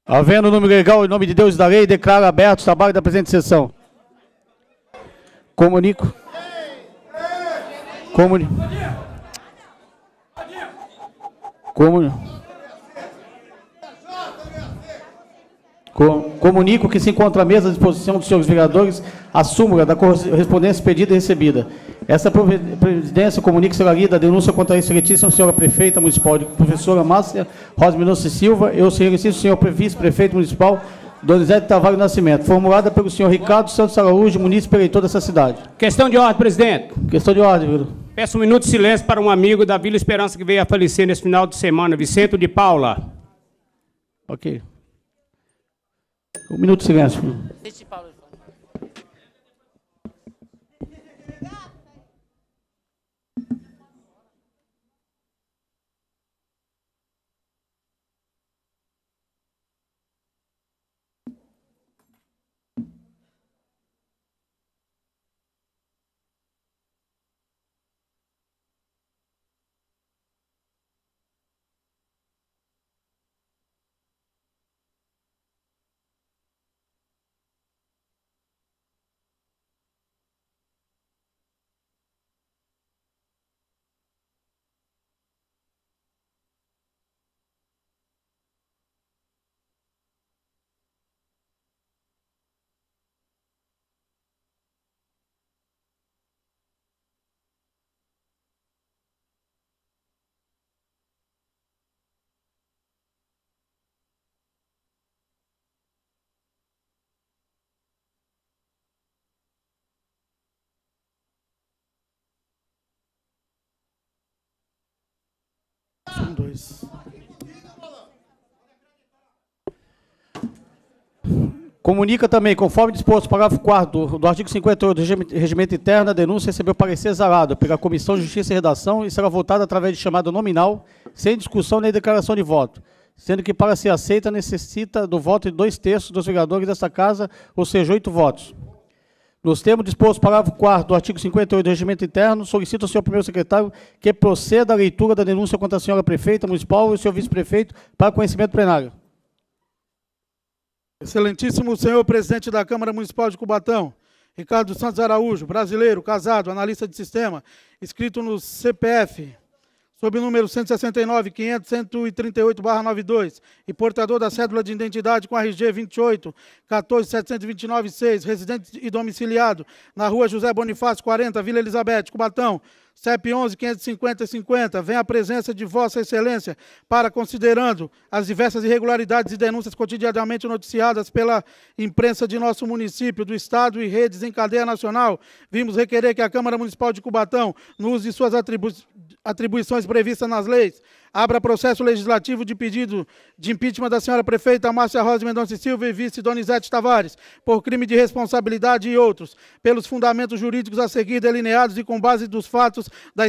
Havendo número legal, em nome de Deus e da lei, declaro aberto o trabalho da presente sessão. Comunico. Comunico que se encontra à mesa à disposição dos senhores vereadores a súmula da correspondência pedida e recebida. Essa presidência comunica que será lida a denúncia contra a excelentíssima senhora prefeita municipal, professora Márcia Rosa Mendonça Silva, e o senhor vice-prefeito municipal, Donizete Tavares Nascimento, formulada pelo senhor Ricardo Santos Araújo, munícipe eleitor dessa cidade. Questão de ordem, presidente. Questão de ordem, vereador. Peço um minuto de silêncio para um amigo da Vila Esperança que veio a falecer nesse final de semana, Vicente de Paula. Ok. Um minuto de silêncio. Comunica também, conforme disposto no parágrafo 4º do artigo 58 do Regimento Interno, a denúncia recebeu parecer exarado pela Comissão de Justiça e Redação e será votada através de chamada nominal, sem discussão nem declaração de voto, sendo que para ser aceita necessita do voto de 2/3 dos vereadores desta Casa, ou seja, 8 votos. Nos termos dispostos no parágrafo 4º do artigo 58 do Regimento Interno, solicito ao senhor primeiro secretário que proceda à leitura da denúncia contra a senhora prefeita municipal e o senhor vice-prefeito para conhecimento plenário. Excelentíssimo senhor presidente da Câmara Municipal de Cubatão, Ricardo Santos Araújo, brasileiro, casado, analista de sistema, inscrito no CPF, sob o número 169.500.138/92 e portador da cédula de identidade com RG 28.14.729.6, residente e domiciliado na rua José Bonifácio 40, Vila Elizabeth, Cubatão, CEP 11.550.50, vem à presença de Vossa Excelência para, considerando as diversas irregularidades e denúncias cotidianamente noticiadas pela imprensa de nosso município, do Estado e redes em cadeia nacional, vimos requerer que a Câmara Municipal de Cubatão, no uso de suas atribuições previstas nas leis, abra processo legislativo de pedido de impeachment da senhora prefeita Márcia Rosa Mendonça Silva e vice Donizete Tavares, por crime de responsabilidade e outros, pelos fundamentos jurídicos a seguir delineados e com base dos fatos da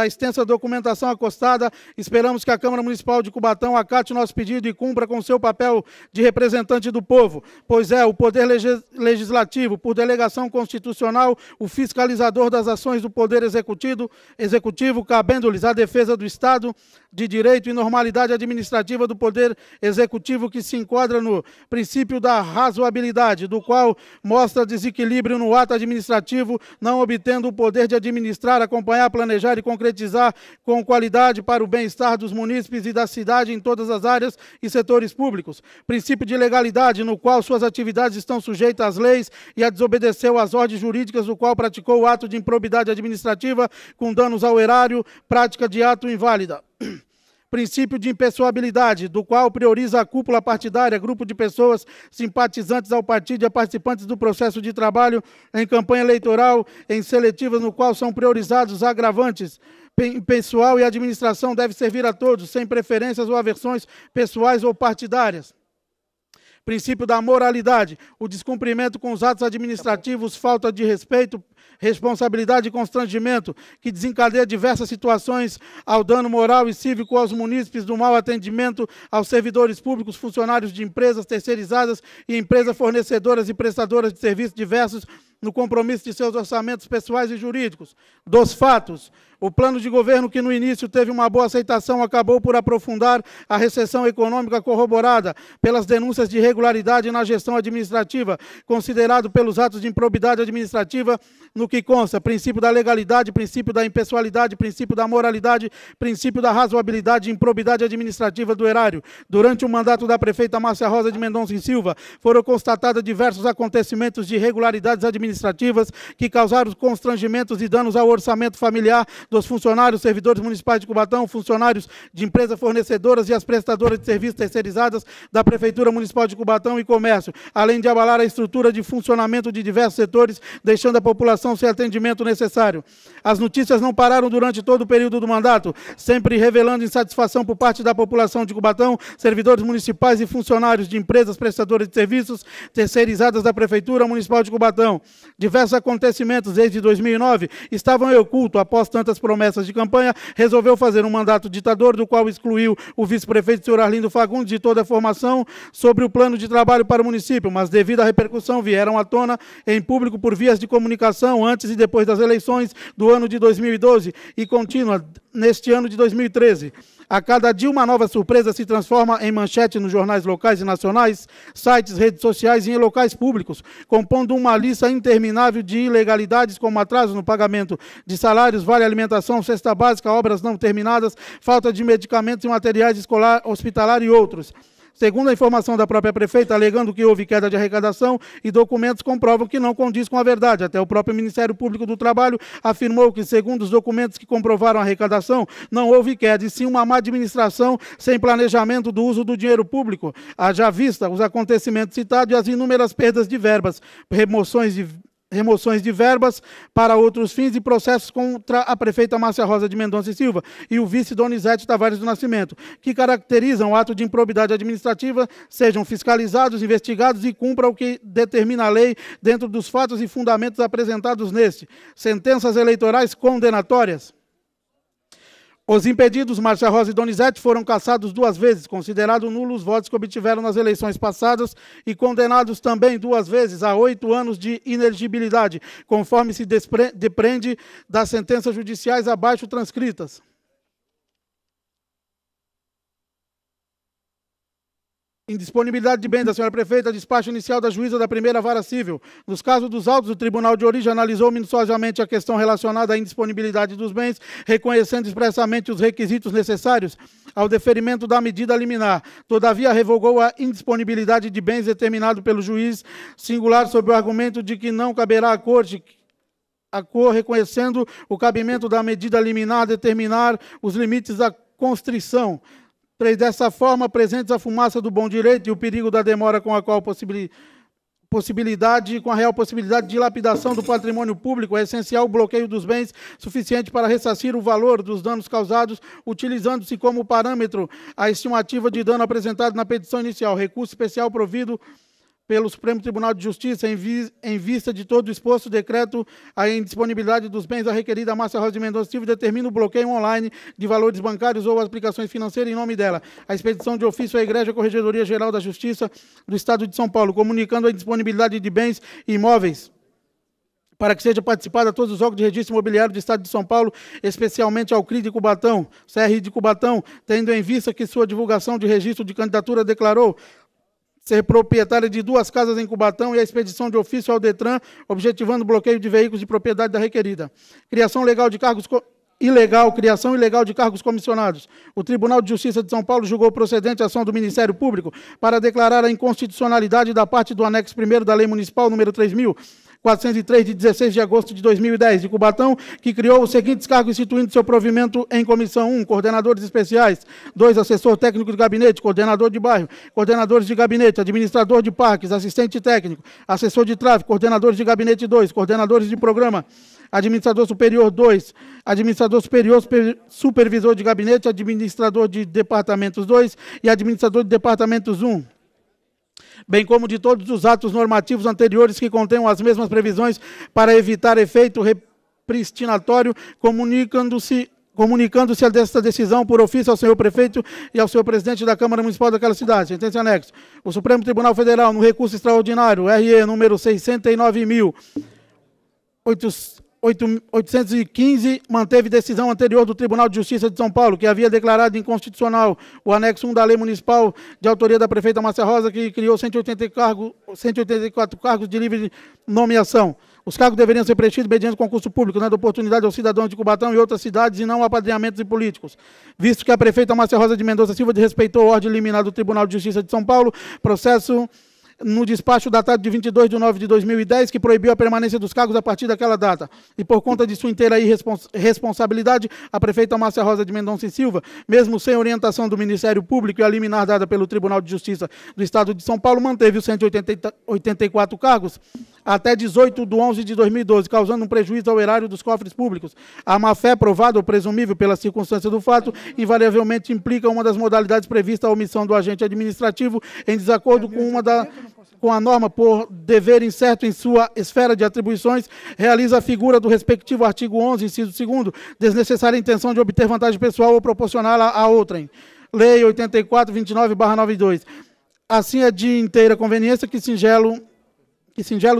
extensa documentação acostada, esperamos que a Câmara Municipal de Cubatão acate nosso pedido e cumpra com seu papel de representante do povo, pois é o Poder Legislativo, por delegação constitucional, o fiscalizador das ações do Poder Executivo, cabendo-lhes a defesa do Estado de Direito e normalidade administrativa do Poder Executivo, que se enquadra no princípio da razoabilidade, do qual mostra desequilíbrio no ato administrativo, não obtendo o poder de administrar, acompanhar, planejar e concretizar com qualidade para o bem-estar dos munícipes e da cidade em todas as áreas e setores públicos. Princípio de legalidade, no qual suas atividades estão sujeitas às leis e a desobedeceu às ordens jurídicas, do qual praticou o ato de improbidade administrativa com danos ao erário, prática de ato inválida. Princípio de impessoabilidade, do qual prioriza a cúpula partidária, grupo de pessoas simpatizantes ao partido e a participantes do processo de trabalho em campanha eleitoral, em seletivas, no qual são priorizados os agravantes. Pessoal e administração deve servir a todos, sem preferências ou aversões pessoais ou partidárias. Princípio da moralidade, o descumprimento com os atos administrativos, falta de respeito, responsabilidade e constrangimento, que desencadeia diversas situações ao dano moral e cívico aos munícipes, do mau atendimento aos servidores públicos, funcionários de empresas terceirizadas e empresas fornecedoras e prestadoras de serviços diversos, no compromisso de seus orçamentos pessoais e jurídicos. Dos fatos, O plano de governo, que no início teve uma boa aceitação, acabou por aprofundar a recessão econômica corroborada pelas denúncias de irregularidade na gestão administrativa, considerado pelos atos de improbidade administrativa, no que consta princípio da legalidade, princípio da impessoalidade, princípio da moralidade, princípio da razoabilidade e improbidade administrativa do erário. Durante o mandato da prefeita Márcia Rosa de Mendonça e Silva, foram constatados diversos acontecimentos de irregularidades administrativas que causaram constrangimentos e danos ao orçamento familiar dos funcionários, servidores municipais de Cubatão, funcionários de empresas fornecedoras e as prestadoras de serviços terceirizadas da Prefeitura Municipal de Cubatão e Comércio, além de abalar a estrutura de funcionamento de diversos setores, deixando a população sem atendimento necessário. As notícias não pararam durante todo o período do mandato, sempre revelando insatisfação por parte da população de Cubatão, servidores municipais e funcionários de empresas prestadoras de serviços terceirizadas da Prefeitura Municipal de Cubatão. Diversos acontecimentos desde 2009 estavam em oculto. Após tantas promessas de campanha, resolveu fazer um mandato ditador, do qual excluiu o vice-prefeito, senhor Arlindo Fagundes, de toda a formação sobre o plano de trabalho para o município, mas devido à repercussão vieram à tona em público por vias de comunicação antes e depois das eleições do ano de 2012 e contínua neste ano de 2013. A cada dia uma nova surpresa se transforma em manchete nos jornais locais e nacionais, sites, redes sociais e em locais públicos, compondo uma lista interminável de ilegalidades como atraso no pagamento de salários, vale alimentação, cesta básica, obras não terminadas, falta de medicamentos e materiais escolar, hospitalar e outros. Segundo a informação da própria prefeita, alegando que houve queda de arrecadação e documentos comprovam que não condiz com a verdade. Até o próprio Ministério Público do Trabalho afirmou que, segundo os documentos que comprovaram a arrecadação, não houve queda, e sim uma má administração sem planejamento do uso do dinheiro público. Haja vista os acontecimentos citados e as inúmeras perdas de verbas, remoções de verbas para outros fins e processos contra a prefeita Márcia Rosa de Mendonça e Silva e o vice Donizete Tavares do Nascimento, que caracterizam o ato de improbidade administrativa, sejam fiscalizados, investigados e cumpram o que determina a lei dentro dos fatos e fundamentos apresentados neste. Sentenças eleitorais condenatórias. Os impedidos, Márcia Rosa e Donizete, foram cassados 2 vezes, considerados nulos os votos que obtiveram nas eleições passadas e condenados também 2 vezes a 8 anos de inelegibilidade, conforme se depreende das sentenças judiciais abaixo transcritas. Indisponibilidade de bens da senhora prefeita, despacho inicial da juíza da primeira vara civil. Nos casos dos autos, o tribunal de origem analisou minuciosamente a questão relacionada à indisponibilidade dos bens, reconhecendo expressamente os requisitos necessários ao deferimento da medida liminar. Todavia, revogou a indisponibilidade de bens determinado pelo juiz singular sob o argumento de que não caberá à corte reconhecendo o cabimento da medida liminar determinar os limites da constrição. Dessa forma, presentes a fumaça do bom direito e o perigo da demora com a real possibilidade de dilapidação do patrimônio público, é essencial o bloqueio dos bens suficiente para ressarcir o valor dos danos causados, utilizando-se como parâmetro a estimativa de dano apresentada na petição inicial. Recurso especial provido pelo Supremo Tribunal de Justiça, em vista de todo o exposto, decreto a indisponibilidade dos bens da requerida Márcia Rosa de Mendonça Silva determina o bloqueio online de valores bancários ou aplicações financeiras em nome dela. A expedição de ofício à Igreja Corregedoria Geral da Justiça do Estado de São Paulo, comunicando a indisponibilidade de bens imóveis para que seja participada a todos os órgãos de registro imobiliário do Estado de São Paulo, especialmente ao CRI de Cubatão, CRI de Cubatão, tendo em vista que sua divulgação de registro de candidatura declarou ser proprietária de 2 casas em Cubatão e a expedição de ofício ao Detran, objetivando o bloqueio de veículos de propriedade da requerida. Criação ilegal de cargos comissionados. O Tribunal de Justiça de São Paulo julgou procedente a ação do Ministério Público para declarar a inconstitucionalidade da parte do anexo 1º da Lei Municipal número 3.403, de 16 de agosto de 2010, de Cubatão, que criou os seguintes cargos instituindo seu provimento em comissão: 1, coordenadores especiais; 2, assessor técnico de gabinete, coordenador de bairro, coordenadores de gabinete, administrador de parques, assistente técnico, assessor de tráfego, coordenadores de gabinete 2, coordenadores de programa, administrador superior 2, administrador superior, supervisor de gabinete, administrador de departamentos 2 e administrador de departamentos 1. Bem como de todos os atos normativos anteriores que contenham as mesmas previsões para evitar efeito repristinatório, comunicando-se desta decisão por ofício ao senhor prefeito e ao senhor presidente da Câmara Municipal daquela cidade. Sentença anexo. O Supremo Tribunal Federal, no recurso extraordinário, RE número 609.800 815 manteve decisão anterior do Tribunal de Justiça de São Paulo, que havia declarado inconstitucional o anexo 1 da Lei Municipal de autoria da prefeita Márcia Rosa, que criou 184 cargos de livre nomeação. Os cargos deveriam ser preenchidos mediante concurso público, dando oportunidade aos cidadãos de Cubatão e outras cidades e não apadrinhamentos de políticos. Visto que a prefeita Márcia Rosa de Mendonça Silva desrespeitou a ordem liminar do Tribunal de Justiça de São Paulo, processo no despacho datado de 22 de nove de 2010, que proibiu a permanência dos cargos a partir daquela data. E por conta de sua inteira irresponsabilidade, a prefeita Márcia Rosa de Mendonça Silva, mesmo sem orientação do Ministério Público e a liminar dada pelo Tribunal de Justiça do Estado de São Paulo, manteve os 184 cargos até 18 de 11 de 2012, causando um prejuízo ao erário dos cofres públicos. A má-fé, provada ou presumível pela circunstância do fato, invariavelmente implica uma das modalidades previstas a omissão do agente administrativo em desacordo com a norma por dever incerto em sua esfera de atribuições, realiza a figura do respectivo artigo 11, inciso 2º, desnecessária intenção de obter vantagem pessoal ou proporcioná-la a outrem. Lei 8429/92. Assim é de inteira conveniência que singelo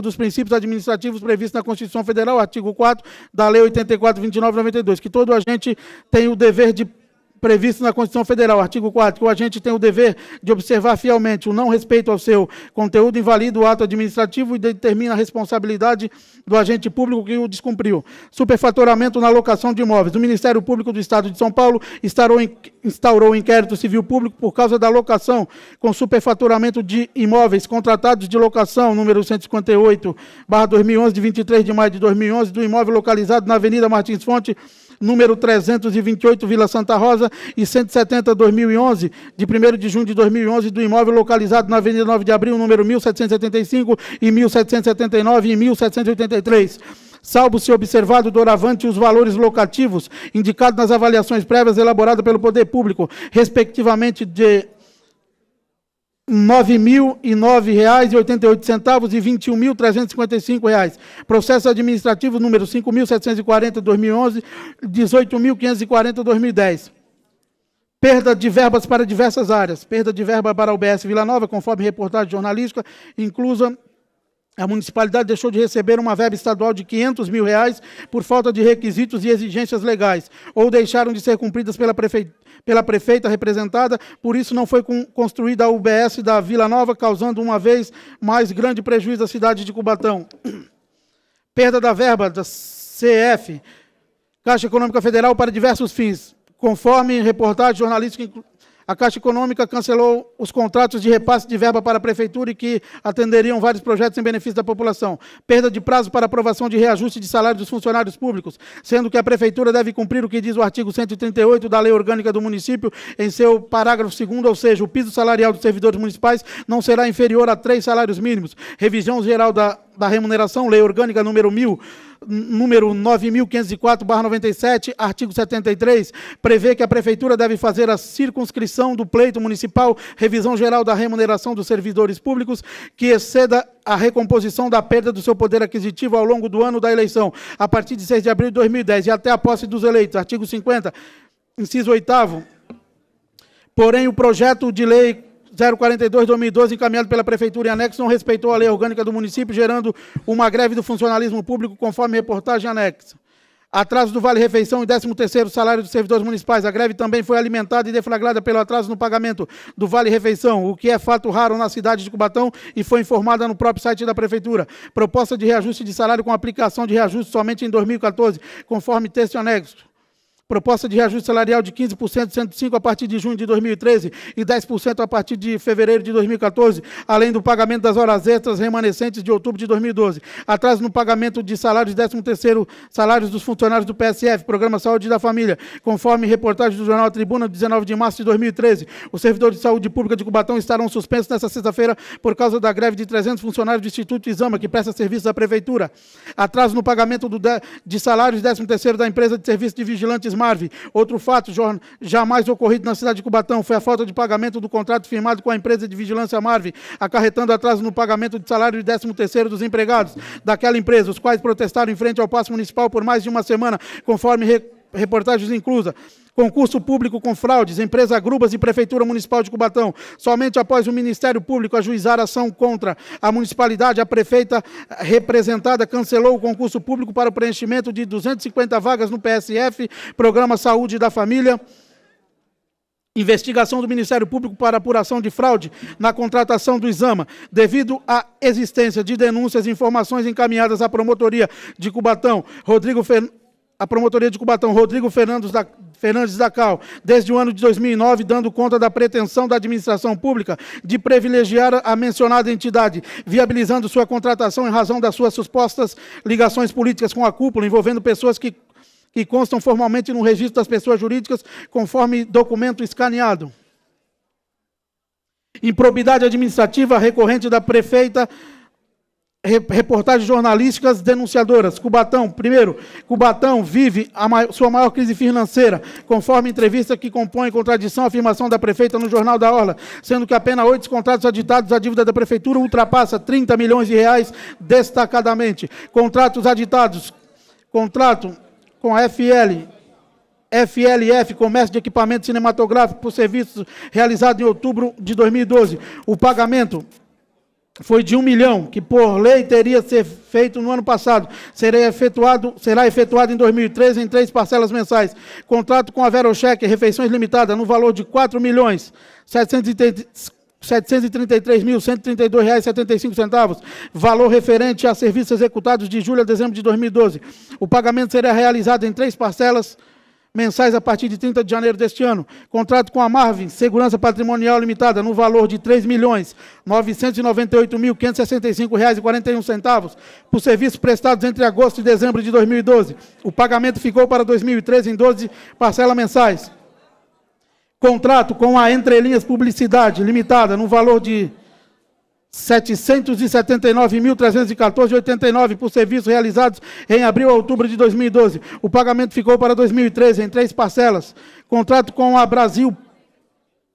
dos princípios administrativos previstos na Constituição Federal, artigo 4 da Lei 8429/92, que todo agente tem o dever de previsto na Constituição Federal, artigo 4, que o agente tem o dever de observar fielmente o não respeito ao seu conteúdo, invalida o ato administrativo e determina a responsabilidade do agente público que o descumpriu. Superfaturamento na locação de imóveis. O Ministério Público do Estado de São Paulo instaurou um inquérito civil público por causa da locação com superfaturamento de imóveis contratados de locação, número 158/2011, de 23 de maio de 2011, do imóvel localizado na Avenida Martins Fonte, número 328, Vila Santa Rosa, e 170/2011, de 1º de junho de 2011, do imóvel localizado na Avenida 9 de Abril, número 1775 e 1779 e 1783. Salvo se observado doravante os valores locativos indicados nas avaliações prévias elaboradas pelo Poder Público, respectivamente de R$ 9.009,88 e R$ 21.355. Processo administrativo número 5.740/2011, 18.540/2010. Perda de verbas para diversas áreas. Perda de verba para a UBS Vila Nova, conforme reportagem jornalística, inclusa a municipalidade deixou de receber uma verba estadual de R$ 500 mil por falta de requisitos e exigências legais, ou deixaram de ser cumpridas pela prefeita representada, por isso não foi construída a UBS da Vila Nova, causando uma vez mais grande prejuízo à cidade de Cubatão. Perda da verba da CF, Caixa Econômica Federal, para diversos fins. Conforme reportagem jornalística, a Caixa Econômica cancelou os contratos de repasse de verba para a Prefeitura e que atenderiam vários projetos em benefício da população. Perda de prazo para aprovação de reajuste de salário dos funcionários públicos, sendo que a Prefeitura deve cumprir o que diz o artigo 138 da Lei Orgânica do Município em seu parágrafo 2º, ou seja, o piso salarial dos servidores municipais não será inferior a 3 salários mínimos. Revisão geral da remuneração, Lei Orgânica número 9.504/97, artigo 73, prevê que a Prefeitura deve fazer a circunscrição do pleito municipal, revisão geral da remuneração dos servidores públicos, que exceda a recomposição da perda do seu poder aquisitivo ao longo do ano da eleição, a partir de 6 de abril de 2010 e até a posse dos eleitos. Artigo 50, inciso 8º. Porém, o projeto de lei 042/2012, encaminhado pela Prefeitura em anexo, não respeitou a lei orgânica do município, gerando uma greve do funcionalismo público, conforme reportagem anexa. Atraso do Vale-Refeição e 13º salário dos servidores municipais. A greve também foi alimentada e deflagrada pelo atraso no pagamento do Vale-Refeição, o que é fato raro na cidade de Cubatão e foi informada no próprio site da Prefeitura. Proposta de reajuste de salário com aplicação de reajuste somente em 2014, conforme texto anexo. Proposta de reajuste salarial de 15%, 105% a partir de junho de 2013 e 10% a partir de fevereiro de 2014, além do pagamento das horas extras remanescentes de outubro de 2012. Atraso no pagamento de salários, 13º salários dos funcionários do PSF, Programa Saúde da Família, conforme reportagem do Jornal Tribuna, 19 de março de 2013. Os servidores de saúde pública de Cubatão estarão suspensos nesta sexta-feira por causa da greve de 300 funcionários do Instituto Exama, que presta serviços à Prefeitura. Atraso no pagamento de salários, 13º da empresa de serviço de vigilantes Marve. Outro fato jamais ocorrido na cidade de Cubatão foi a falta de pagamento do contrato firmado com a empresa de vigilância Marve, acarretando atraso no pagamento de salário de 13º dos empregados daquela empresa, os quais protestaram em frente ao Paço Municipal por mais de uma semana, conforme reportagens inclusa: concurso público com fraudes, empresa Grubas e Prefeitura Municipal de Cubatão. Somente após o Ministério Público ajuizar a ação contra a municipalidade, a prefeita representada cancelou o concurso público para o preenchimento de 250 vagas no PSF, Programa Saúde da Família. Investigação do Ministério Público para apuração de fraude na contratação do Exama, devido à existência de denúncias e informações encaminhadas à Promotoria de Cubatão, Rodrigo Fernandes da Cal, desde o ano de 2009, dando conta da pretensão da administração pública de privilegiar a mencionada entidade, viabilizando sua contratação em razão das suas supostas ligações políticas com a cúpula, envolvendo pessoas que constam formalmente no registro das pessoas jurídicas, conforme documento escaneado. Improbidade administrativa recorrente da prefeita, reportagens jornalísticas denunciadoras. Cubatão, primeiro, Cubatão vive sua maior crise financeira, conforme entrevista que compõe contradição à afirmação da prefeita no Jornal da Orla, sendo que apenas 8 contratos aditados, a dívida da prefeitura ultrapassa 30 milhões de reais destacadamente. Contratos aditados, contrato com a FLF, Comércio de Equipamento Cinematográfico, por serviços realizados em outubro de 2012. O pagamento foi de 1 milhão, que por lei teria ser feito no ano passado. Será efetuado em 2013 em 3 parcelas mensais. Contrato com a Verocheque, refeições limitadas, no valor de R$ 4.733.132,75, valor referente a serviços executados de julho a dezembro de 2012. O pagamento será realizado em 3 parcelas mensais a partir de 30 de janeiro deste ano. Contrato com a Marvin Segurança Patrimonial Limitada, no valor de R$ 3.998.565,41, por serviços prestados entre agosto e dezembro de 2012. O pagamento ficou para 2013 em 12 parcelas mensais. Contrato com a Entre Linhas Publicidade Limitada, no valor de R$ 779.314,89 por serviços realizados em abril a outubro de 2012. O pagamento ficou para 2013 em 3 parcelas. Contrato com a Brasil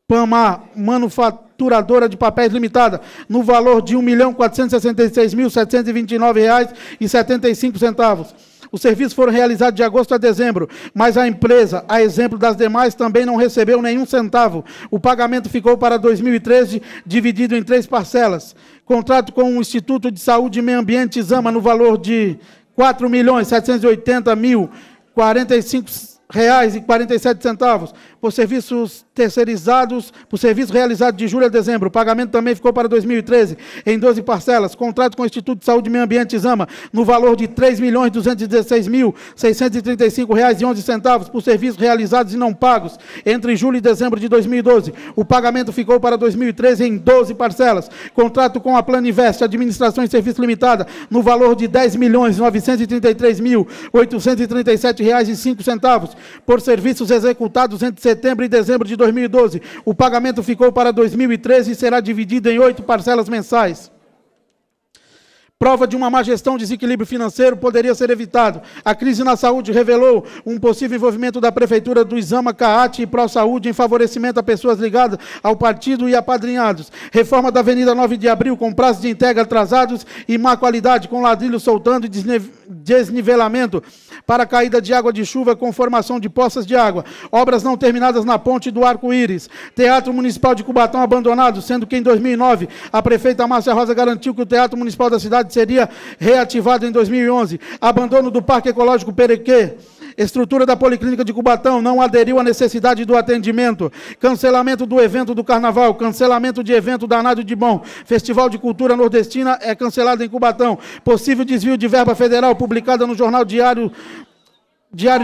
Pamar Manufaturadora de Papéis Limitada, no valor de R$ 1.466.729,75. Os serviços foram realizados de agosto a dezembro, mas a empresa, a exemplo das demais, também não recebeu nenhum centavo. O pagamento ficou para 2013, dividido em 3 parcelas. Contrato com o Instituto de Saúde e Meio Ambiente, Exama, no valor de R$ 4.780.045,47 por serviços terceirizados, por serviço realizado de julho a dezembro. O pagamento também ficou para 2013, em 12 parcelas. Contrato com o Instituto de Saúde e Meio Ambiente, Exama, no valor de R$ 3.216.635,11 por serviços realizados e não pagos entre julho e dezembro de 2012. O pagamento ficou para 2013 em 12 parcelas. Contrato com a Planinvest, Administração e Serviço Limitada, no valor de R$ 10.933.837,05 por serviços executados entre setembro e dezembro de 2012. O pagamento ficou para 2013 e será dividido em 8 parcelas mensais. Prova de uma má gestão, desequilíbrio financeiro poderia ser evitado. A crise na saúde revelou um possível envolvimento da Prefeitura do Exama, CAAT e ProSaúde em favorecimento a pessoas ligadas ao partido e apadrinhados. Reforma da Avenida 9 de Abril, com prazos de entrega atrasados e má qualidade, com ladrilhos soltando e desnivelamento para a caída de água de chuva com formação de poças de água. Obras não terminadas na ponte do Arco-Íris. Teatro Municipal de Cubatão abandonado, sendo que em 2009 a prefeita Márcia Rosa garantiu que o Teatro Municipal da cidade seria reativado em 2011. Abandono do Parque Ecológico Perequê. Estrutura da Policlínica de Cubatão não aderiu à necessidade do atendimento. Cancelamento do evento do Carnaval. Cancelamento de evento danado de bom. Festival de Cultura Nordestina é cancelado em Cubatão. Possível desvio de verba federal publicada no Jornal Diário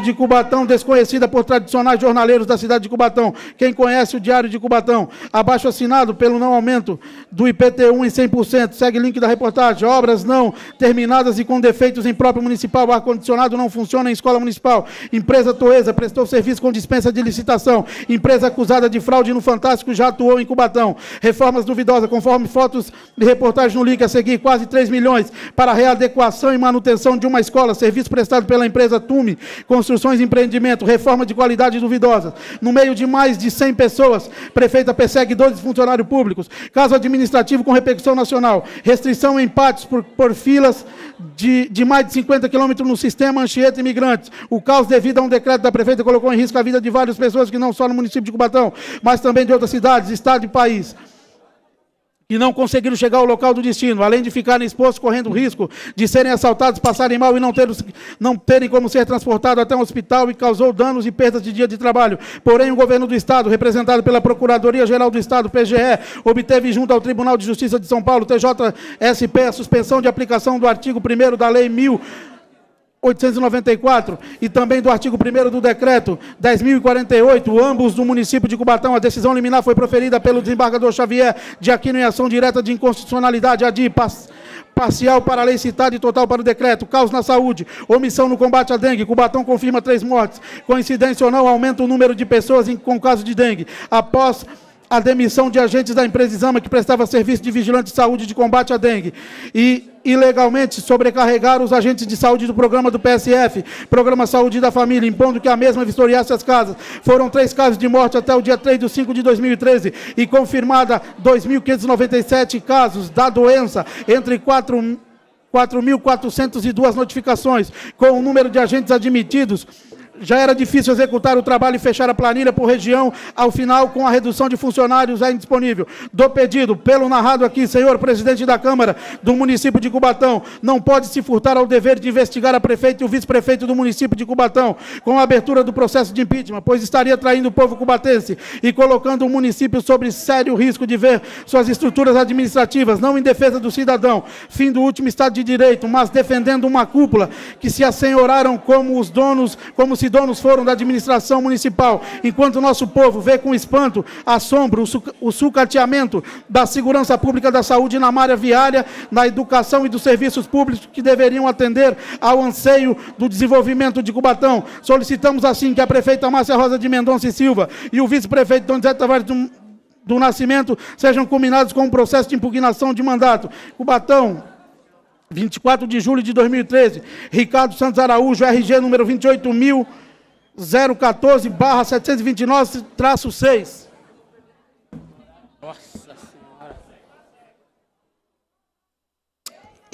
de Cubatão, desconhecida por tradicionais jornaleiros da cidade de Cubatão. Quem conhece o Diário de Cubatão? Abaixo assinado pelo não aumento do IPTU em 100%. Segue link da reportagem. Obras não terminadas e com defeitos em próprio municipal. Ar-condicionado não funciona em escola municipal. Empresa Toesa prestou serviço com dispensa de licitação. Empresa acusada de fraude no Fantástico já atuou em Cubatão. Reformas duvidosas, conforme fotos de reportagem no link a seguir. Quase 3 milhões para readequação e manutenção de uma escola. Serviço prestado pela empresa Tume construções e empreendimento, reforma de qualidade duvidosa. No meio de mais de 100 pessoas, prefeita persegue 12 funcionários públicos. Caso administrativo com repercussão nacional. Restrição em empates por filas de mais de 50 quilômetros no sistema Anchieta Imigrantes. O caos devido a um decreto da prefeita colocou em risco a vida de várias pessoas que não só no município de Cubatão, mas também de outras cidades, estado e país, que não conseguiram chegar ao local do destino, além de ficarem expostos, correndo o risco de serem assaltados, passarem mal e não terem como ser transportados até um hospital, e causou danos e perdas de dia de trabalho. Porém, o governo do Estado, representado pela Procuradoria-Geral do Estado, PGE, obteve junto ao Tribunal de Justiça de São Paulo, TJSP, a suspensão de aplicação do artigo 1º da Lei 1.894 e também do artigo 1º do decreto 10.048, ambos do município de Cubatão. A decisão liminar foi proferida pelo desembargador Xavier de Aquino em ação direta de inconstitucionalidade, ADI, parcial para a lei citada e total para o decreto. Caos na saúde, omissão no combate à dengue. Cubatão confirma 3 mortes. Coincidência ou não, aumenta o número de pessoas com caso de dengue. Após a demissão de agentes da empresa Exama, que prestava serviço de vigilante de saúde de combate à dengue, e ilegalmente sobrecarregaram os agentes de saúde do programa do PSF, Programa Saúde da Família, impondo que a mesma vistoriasse as casas. Foram 3 casos de morte até o dia 3/5/2013 e confirmada 2.597 casos da doença, entre 4.402 notificações, com o número de agentes admitidos. Já era difícil executar o trabalho e fechar a planilha por região, ao final, com a redução de funcionários, é indisponível. Do pedido, pelo narrado aqui, senhor presidente da Câmara do município de Cubatão, não pode se furtar ao dever de investigar a prefeita e o vice-prefeito do município de Cubatão, com a abertura do processo de impeachment, pois estaria traindo o povo cubatense e colocando o município sob sério risco de ver suas estruturas administrativas, não em defesa do cidadão, fim do último Estado de Direito, mas defendendo uma cúpula que se assenhoraram como se donos foram da administração municipal, enquanto o nosso povo vê com espanto, assombro, o sucateamento da segurança pública, da saúde na malha viária, na educação e dos serviços públicos que deveriam atender ao anseio do desenvolvimento de Cubatão. Solicitamos assim que a prefeita Márcia Rosa de Mendonça e Silva e o vice-prefeito Dom José Tavares do Nascimento sejam combinados com um processo de impugnação de mandato. Cubatão, 24 de julho de 2013, Ricardo Santos Araújo, RG número 28.014/729-6. Nossa Senhora.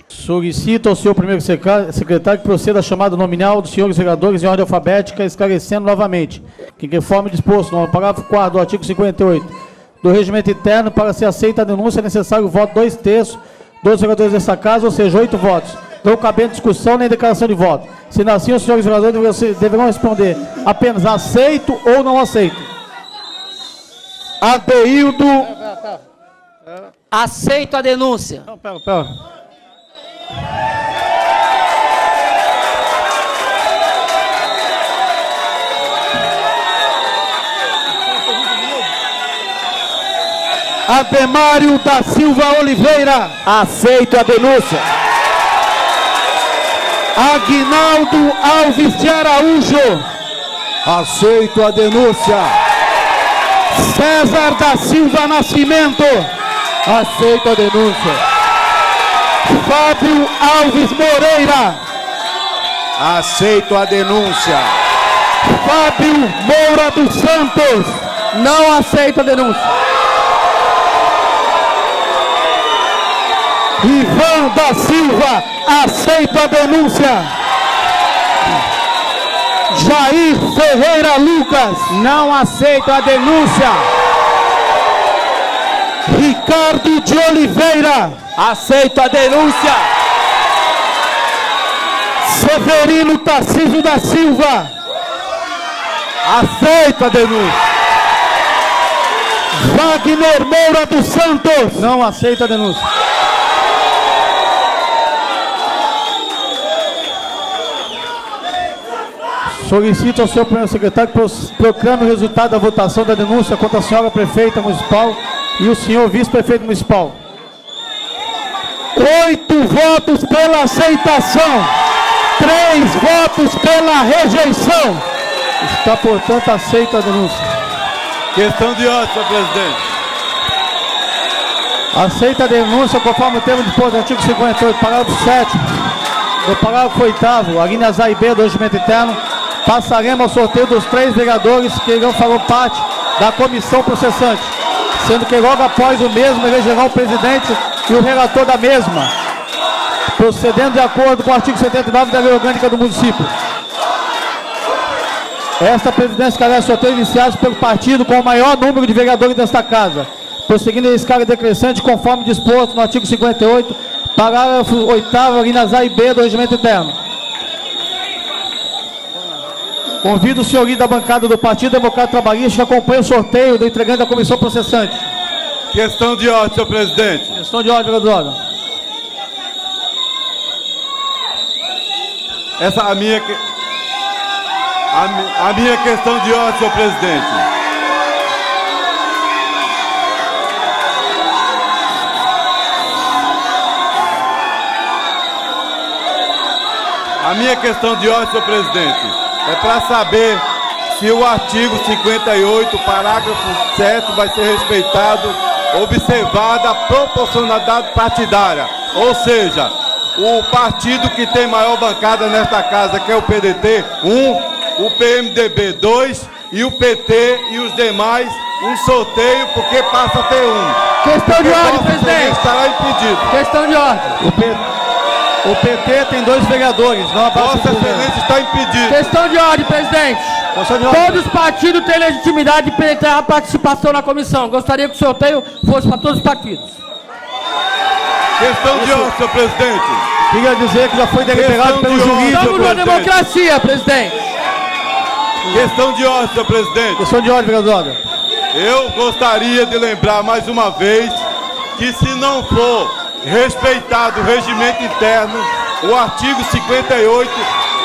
Solicito ao senhor primeiro secretário que proceda à chamada nominal dos senhores vereadores em ordem alfabética, esclarecendo novamente que, conforme disposto no parágrafo 4º do artigo 58 do regimento interno, para ser aceita a denúncia é necessário o voto 2/3 dos vereadores dessa casa, ou seja, 8 votos. Não cabendo discussão nem declaração de voto. Sendo assim, os senhores vereadores deverão responder apenas aceito ou não aceito. Adeildo. Aceito a denúncia. Não, pera. Ademário da Silva Oliveira. Aceito a denúncia. Aguinaldo Alves de Araújo. Aceito a denúncia. César da Silva Nascimento. Aceito a denúncia. Fábio Alves Moreira. Aceito a denúncia. Fábio Moura dos Santos. Não aceito a denúncia. Ivan da Silva, aceito a denúncia. Jair Ferreira Lucas. Não aceito a denúncia. Ricardo de Oliveira. Aceito a denúncia. Severino Tarcísio da Silva. Aceito a denúncia. Wagner Moura dos Santos. Não aceito a denúncia. Solicito ao senhor primeiro secretário que proclame o resultado da votação da denúncia contra a senhora prefeita municipal e o senhor vice-prefeito municipal. 8 votos pela aceitação, 3 votos pela rejeição. Está, portanto, aceita a denúncia. Questão de ordem, senhor presidente. Aceita a denúncia conforme o termo disposto do artigo 58, parágrafo 7º, do parágrafo 8º, a linha A e B do regimento interno, passaremos ao sorteio dos 3 vereadores que irão fazer parte da comissão processante, sendo que logo após o mesmo elegerão o presidente e o relator da mesma, procedendo de acordo com o artigo 79 da Lei Orgânica do Município. Esta presidência esclarece sorteios iniciados pelo partido com o maior número de vereadores desta casa, prosseguindo em escala decrescente conforme disposto no artigo 58, parágrafo 8º, linhas A e B do Regimento Interno. Convido o senhorio da bancada do Partido Democrata Trabalhista que acompanhe o sorteio do integrante da comissão processante. Questão de ordem, senhor presidente. Questão de ordem, vereador. Essa a minha questão de ordem, senhor presidente. A minha questão de ordem, senhor presidente, é para saber se o artigo 58, parágrafo 7, vai ser respeitado, observada a proporcionalidade partidária. Ou seja, o partido que tem maior bancada nesta casa, que é o PDT, 1, o PMDB, 2, e o PT e os demais, um sorteio, porque passa a ter 1. Questão de ordem, presidente. Estará impedido. Questão de ordem. O PT tem 2 vereadores, não a Vossa Excelência está impedido. Questão de ordem, presidente. Todos os partidos têm legitimidade de penetrar a participação na comissão. Gostaria que o sorteio fosse para todos os partidos. Questão de ordem, senhor presidente. Queria dizer que já foi deliberado pelo juiz. Estamos numa democracia, presidente. Questão de ordem, senhor presidente. Questão de ordem, vereador. Eu gostaria de lembrar mais uma vez que se não for respeitado o regimento interno, o artigo 58,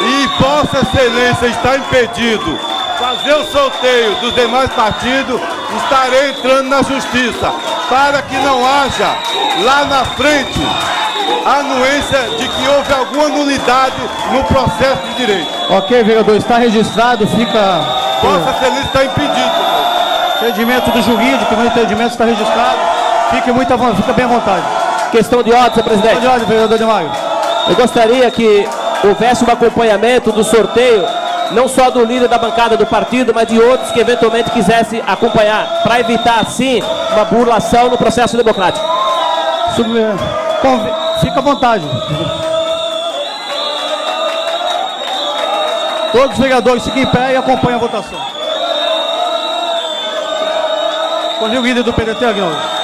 e Vossa Excelência está impedido fazer o sorteio dos demais partidos, estarei entrando na justiça para que não haja lá na frente a anuência de que houve alguma nulidade no processo de direito. Ok, vereador, está registrado, fica... Vossa Excelência está impedido. Entendimento do jurídico, meu entendimento está registrado, fique bem à vontade. Questão de ordem, senhor presidente. Questão de ordem, vereador de Maio. Eu gostaria que houvesse um acompanhamento do sorteio, não só do líder da bancada do partido, mas de outros que eventualmente quisessem acompanhar, para evitar, assim, uma burlação no processo democrático. Fica à vontade. Todos os vereadores fiquem em pé e acompanhem a votação. Escolhi o líder do PDT, Aguinaldo.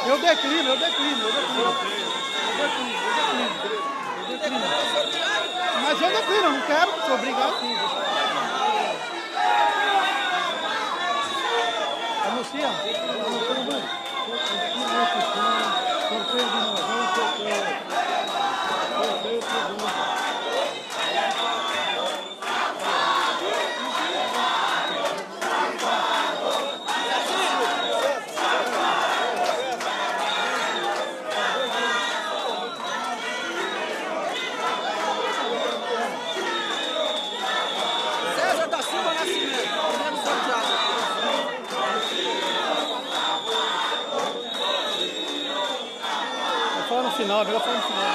Eu declino. Mas eu declino, não quero, sou obrigado. Anuncia. final, é melhor falar no final.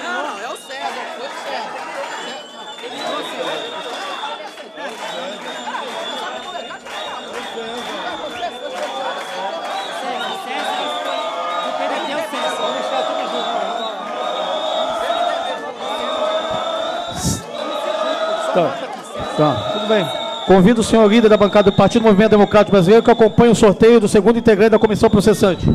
Não, é o César, foi o César. Tá, tudo bem. Convido o senhor líder da bancada do Partido Movimento Democrático Brasileiro que acompanhe o sorteio do segundo integrante da comissão processante.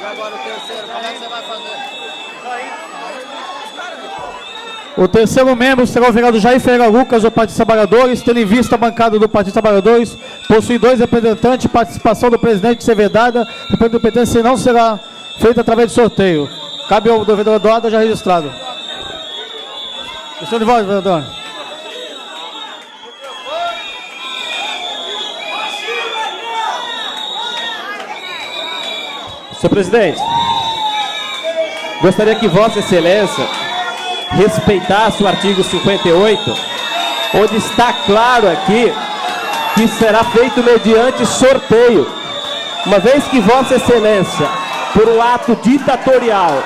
Agora o terceiro, como é que você vai fazer? O terceiro membro será o vereador Jair Ferreira Lucas, do Partido dos Trabalhadores, tendo em vista a bancada do Partido dos Trabalhadores, possui 2 representantes, participação do presidente ser vedada, o representante do PT se não será feita através de sorteio. Cabe ao vereador Eduardo já registrado. Questão de voto, vereador. Senhor presidente, gostaria que Vossa Excelência respeitasse o artigo 58, onde está claro aqui que será feito mediante sorteio. Uma vez que Vossa Excelência, por um ato ditatorial,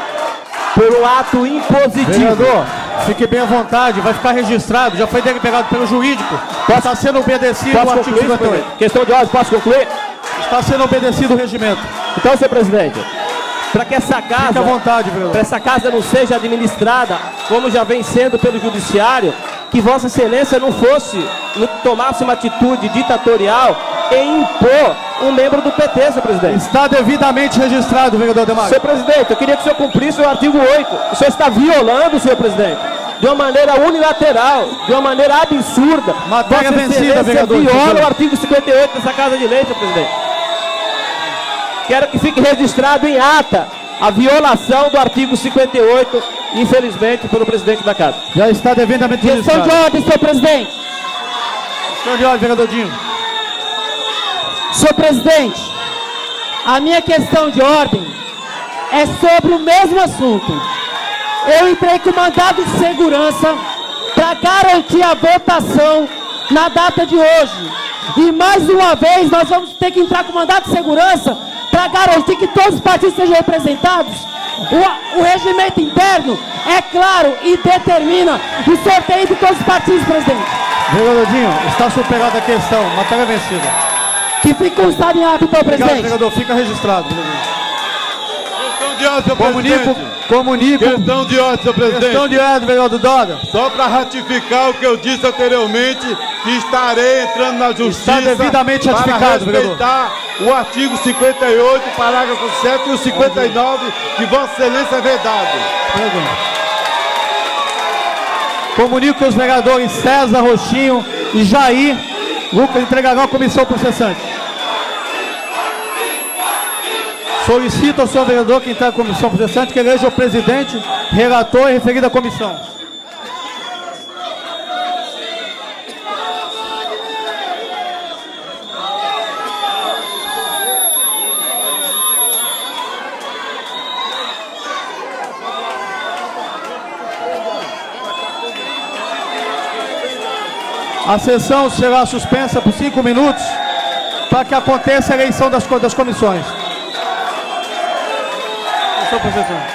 por um ato impositivo... Vereador, fique bem à vontade, vai ficar registrado, já foi deliberado pelo jurídico, está sendo obedecido o artigo 58. Questão de ordem, posso concluir? Está sendo obedecido o regimento. Então, senhor presidente, para que essa casa, fique à vontade, vereador, para essa casa não seja administrada como já vem sendo pelo judiciário, que Vossa Excelência não tomasse uma atitude ditatorial em impor um membro do PT, senhor presidente. Está devidamente registrado, vereador Demário. Senhor presidente, eu queria que o senhor cumprisse o artigo 8. O senhor está violando, senhor presidente, de uma maneira unilateral, de uma maneira absurda. Matéria vencida, vereador. Viola o artigo 58 dessa Casa de Lei, senhor presidente. Quero que fique registrado em ata a violação do artigo 58, infelizmente, pelo presidente da Casa. Já está devidamente registrado. Questão de ordem, senhor presidente. Questão de ordem, vereador Dinho. Senhor presidente, a minha questão de ordem é sobre o mesmo assunto. Eu entrei com mandado de segurança para garantir a votação na data de hoje. E mais uma vez nós vamos ter que entrar com mandado de segurança para garantir que todos os partidos sejam representados. O regimento interno é claro e determina o sorteio de todos os partidos, presidente. Vereador Dinho, está superada a questão. Matéria vencida. Que fique constado em ata, então, presidente. Obrigado, vereador. Fica registrado. Questão de ordem, senhor presidente. Comunico. Questão de ordem, senhor presidente. Questão de ordem, vereador Doda. Só para ratificar o que eu disse anteriormente, que estarei entrando na justiça. Está devidamente ratificado, para respeitar o artigo 58, parágrafo 7 e o 59, que Vossa Excelência é vedado. Comunico que os vereadores César Roxinho e Jair Lucas entregarão à comissão processante. Solicito ao senhor vereador que entregue à comissão processante que eleja o presidente, relator e referido à comissão. A sessão será suspensa por 5 minutos para que aconteça a eleição das comissões. Comissão processante.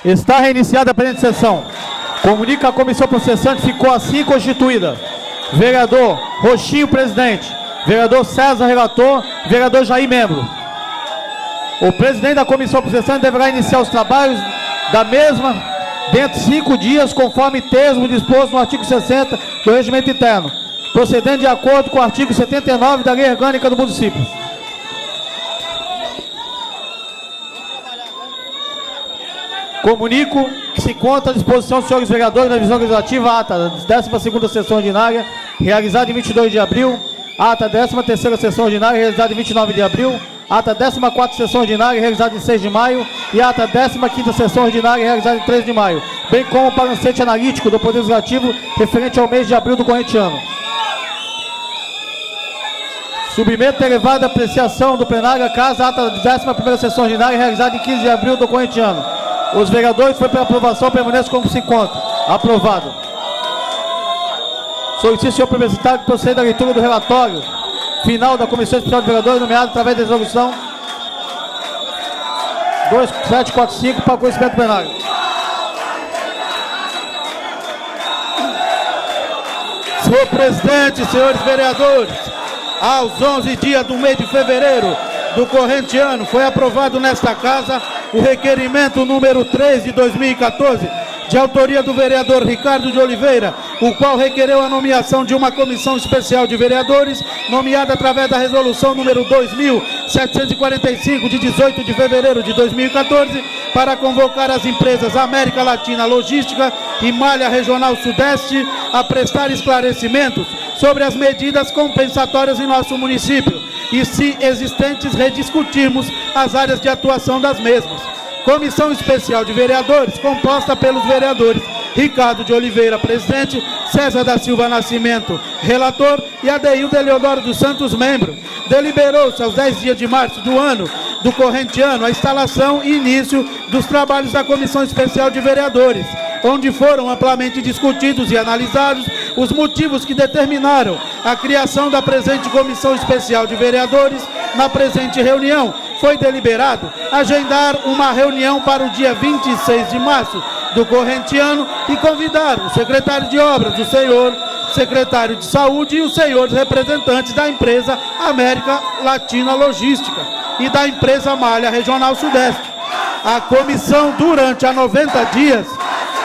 Está reiniciada a presente sessão. Comunica a comissão processante ficou assim constituída. Vereador Roxinho, presidente. Vereador César, relator. Vereador Jair, membro. O presidente da comissão processante deverá iniciar os trabalhos da mesma dentro de 5 dias, conforme termo disposto no artigo 60 do Regimento Interno, procedendo de acordo com o artigo 79 da Lei Orgânica do Município. Comunico que se encontra à disposição dos senhores vereadores da Divisão Legislativa a ata da 12ª sessão ordinária, realizada em 22 de abril, ata da 13ª sessão ordinária, realizada em 29 de abril, ata da 14ª sessão ordinária, realizada em 6 de maio, e ata da 15ª sessão ordinária, realizada em 3 de maio, bem como o balancete analítico do Poder Legislativo referente ao mês de abril do corrente ano. Submeto a elevada apreciação do plenário a casa, ata da 11ª sessão ordinária, realizada em 15 de abril do corrente ano. Os vereadores foi pela aprovação, permanece como se encontra. Aprovado. Solicito ao senhor publicitário que proceda à leitura do relatório final da Comissão Especial de Vereadores, nomeado através da resolução 2745 para o conhecimento plenário. Senhor presidente, senhores vereadores, aos 11 dias do mês de fevereiro do corrente ano, foi aprovado nesta casa o requerimento número 3 de 2014, de autoria do vereador Ricardo de Oliveira, o qual requereu a nomeação de uma comissão especial de vereadores, nomeada através da resolução número 2745, de 18 de fevereiro de 2014, para convocar as empresas América Latina Logística e Malha Regional Sudeste a prestar esclarecimentos sobre as medidas compensatórias em nosso município e, se existentes, rediscutirmos as áreas de atuação das mesmas. Comissão Especial de Vereadores, composta pelos vereadores Ricardo de Oliveira, presidente, César da Silva Nascimento, relator, e Adeildo Eleodoro dos Santos, membro. Deliberou-se aos 10 dias de março do ano do corrente ano a instalação e início dos trabalhos da Comissão Especial de Vereadores, onde foram amplamente discutidos e analisados os motivos que determinaram a criação da presente Comissão Especial de Vereadores. Na presente reunião, foi deliberado agendar uma reunião para o dia 26 de março do corrente ano e convidar o secretário de Obras, o senhor secretário de Saúde e os senhores representantes da empresa América Latina Logística e da empresa Malha Regional Sudeste. A comissão, durante a 90 dias,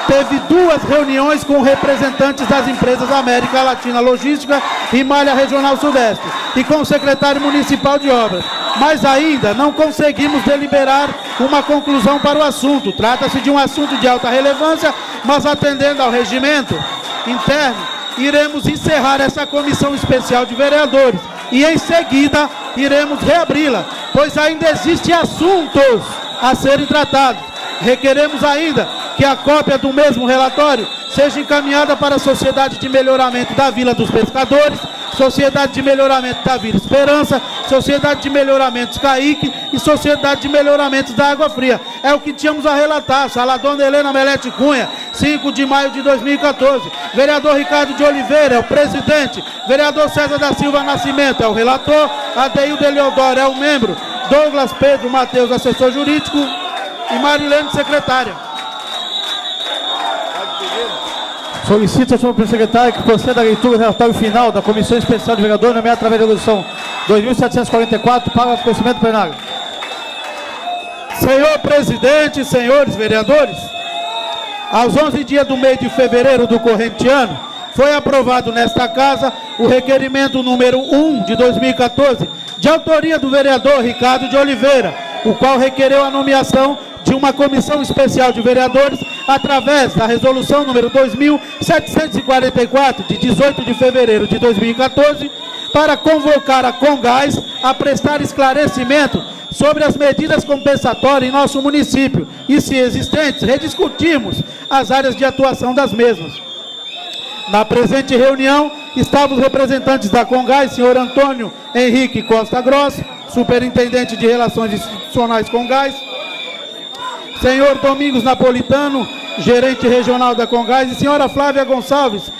teve 2 reuniões com representantes das empresas América Latina Logística e Malha Regional Sudeste e com o secretário municipal de obras, mas ainda não conseguimos deliberar uma conclusão para o assunto. Trata-se de um assunto de alta relevância, mas atendendo ao regimento interno, iremos encerrar essa comissão especial de vereadores e em seguida iremos reabri-la, pois ainda existem assuntos a serem tratados. Requeremos ainda que a cópia do mesmo relatório seja encaminhada para a Sociedade de Melhoramento da Vila dos Pescadores, Sociedade de Melhoramento da Vila Esperança, Sociedade de Melhoramentos Caíque e Sociedade de Melhoramentos da Água Fria. É o que tínhamos a relatar. Sala Dona Helena Melete Cunha, 5 de maio de 2014. Vereador Ricardo de Oliveira é o presidente. Vereador César da Silva Nascimento é o relator. Adeildo Eleodoro é o membro. Douglas Pedro Matheus, assessor jurídico. E Marilene, secretária. Solicito ao senhor secretário que proceda à leitura do relatório final da Comissão Especial de Vereadores, nomeada através da resolução 2744 para o conhecimento plenário. Senhor presidente, senhores vereadores, aos 11 dias do mês de fevereiro do corrente ano, foi aprovado nesta casa o requerimento número 1 de 2014, de autoria do vereador Ricardo de Oliveira, o qual requereu a nomeação de uma comissão especial de vereadores através da resolução número 2744, de 18 de fevereiro de 2014, para convocar a Congás a prestar esclarecimento sobre as medidas compensatórias em nosso município e, se existentes, rediscutirmos as áreas de atuação das mesmas. Na presente reunião, estavam os representantes da Congás, senhor Antônio Henrique Costa Grosso, superintendente de Relações Institucionais Congás, senhor Domingos Napolitano, gerente regional da Congás, e senhora Flávia Gonçalves